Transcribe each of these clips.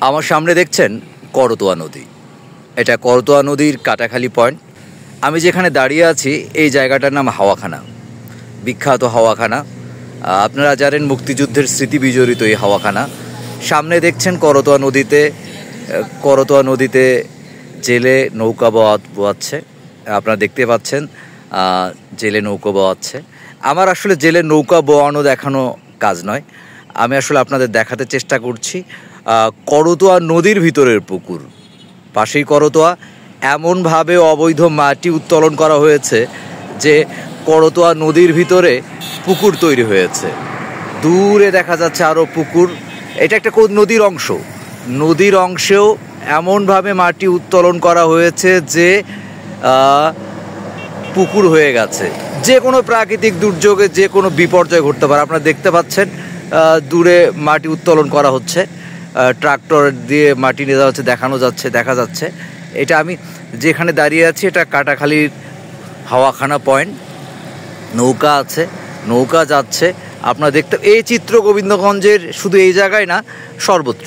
আমার সামনে দেখছেন করতোয়া নদী। এটা করতোয়া নদীর কাটাখালি পয়েন্ট। আমি যেখানে দাঁড়িয়ে আছি এই জায়গাটার নাম হাওয়াখানা, বিখ্যাত হাওয়াখানা। আপনারা জানেন মুক্তিযুদ্ধের স্মৃতি বিজড়িত এই হাওয়াখানা। সামনে দেখছেন করতোয়া নদীতে জেলে নৌকা বোয়াচ্ছে। আপনারা দেখতে পাচ্ছেন জেলে নৌকা বোয়াচ্ছে। আমার আসলে জেলে নৌকা বোয়ানো দেখানো কাজ নয়, আমি আসলে আপনাদের দেখাতে চেষ্টা করছি করতোয়া নদীর ভিতরের পুকুর। পাশেই করতোয়া, এমনভাবে অবৈধ মাটি উত্তোলন করা হয়েছে যে করতোয়া নদীর ভিতরে পুকুর তৈরি হয়েছে। দূরে দেখা যাচ্ছে আরও পুকুর। এটা একটা নদীর অংশ। নদীর অংশেও এমনভাবে মাটি উত্তোলন করা হয়েছে যে পুকুর হয়ে গেছে। যে কোনো প্রাকৃতিক দুর্যোগে যে কোনো বিপর্যয় ঘটতে পারে। আপনারা দেখতে পাচ্ছেন দূরে মাটি উত্তোলন করা হচ্ছে, ট্রাক্টর দিয়ে মাটি নিয়ে যাওয়া হচ্ছে, দেখা যাচ্ছে। এটা আমি যেখানে দাঁড়িয়ে আছি এটা কাটাখালির হাওয়াখানা পয়েন্ট। নৌকা আছে, নৌকা যাচ্ছে। আপনারা দেখতে, এই চিত্র গোবিন্দগঞ্জের শুধু এই জায়গায় না, সর্বত্র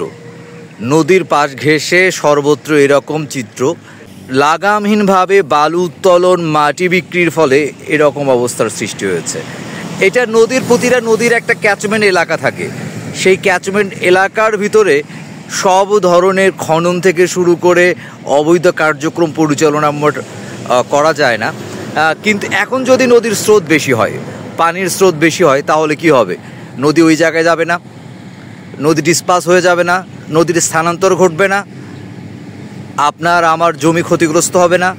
নদীর পাশ ঘেঁষে সর্বত্র এরকম চিত্র। লাগামহীনভাবে বালু উত্তোলন, মাটি বিক্রির ফলে এরকম অবস্থার সৃষ্টি হয়েছে। এটা প্রতিটা নদীর একটা ক্যাচমেন্ট এলাকা থাকে। সেই ক্যাচমেন্ট এলাকার ভিতরে সব ধরনের খনন থেকে শুরু করে অবৈধ কার্যক্রম পরিচালনা করা যায় না। কিন্তু এখন যদি নদীর স্রোত বেশি হয়, পানির স্রোত বেশি হয়, তাহলে কি হবে? নদী ওই জায়গায় যাবে না, নদী ডিসপাস হয়ে যাবে না, নদীর স্থানান্তর ঘটবে না, আপনার আমার জমি ক্ষতিগ্রস্ত হবে না,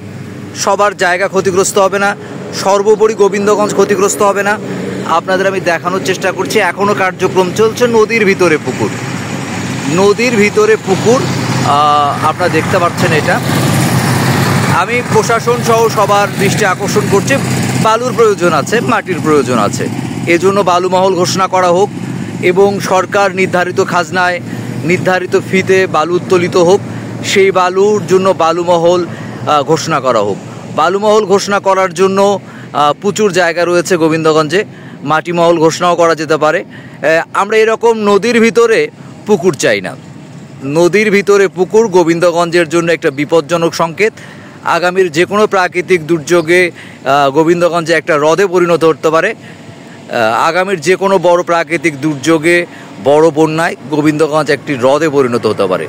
সবার জায়গা ক্ষতিগ্রস্ত হবে না, সর্বোপরি গোবিন্দগঞ্জ ক্ষতিগ্রস্ত হবে না। আপনাদের আমি দেখানোর চেষ্টা করছি এখনও কার্যক্রম চলছে। নদীর ভিতরে পুকুর আপনারা দেখতে পাচ্ছেন। এটা আমি প্রশাসন সহ সবার দৃষ্টি আকর্ষণ করছি। বালুর প্রয়োজন আছে, মাটির প্রয়োজন আছে, এজন্য বালুমহল ঘোষণা করা হোক এবং সরকার নির্ধারিত খাজনায় নির্ধারিত ফিতে বালু উত্তোলিত হোক। সেই বালুর জন্য বালুমহল ঘোষণা করা হোক। বালুমহল ঘোষণা করার জন্য প্রচুর জায়গা রয়েছে গোবিন্দগঞ্জে। মাটিমহল ঘোষণাও করা যেতে পারে। আমরা এরকম নদীর ভিতরে পুকুর চাই না। নদীর ভিতরে পুকুর গোবিন্দগঞ্জের জন্য একটা বিপজ্জনক সংকেত। আগামীর যে কোনো প্রাকৃতিক দুর্যোগে গোবিন্দগঞ্জে একটা হ্রদে পরিণত হতে পারে। আগামীর যে কোনো বড় প্রাকৃতিক দুর্যোগে, বড় বন্যায় গোবিন্দগঞ্জ একটি হ্রদে পরিণত হতে পারে।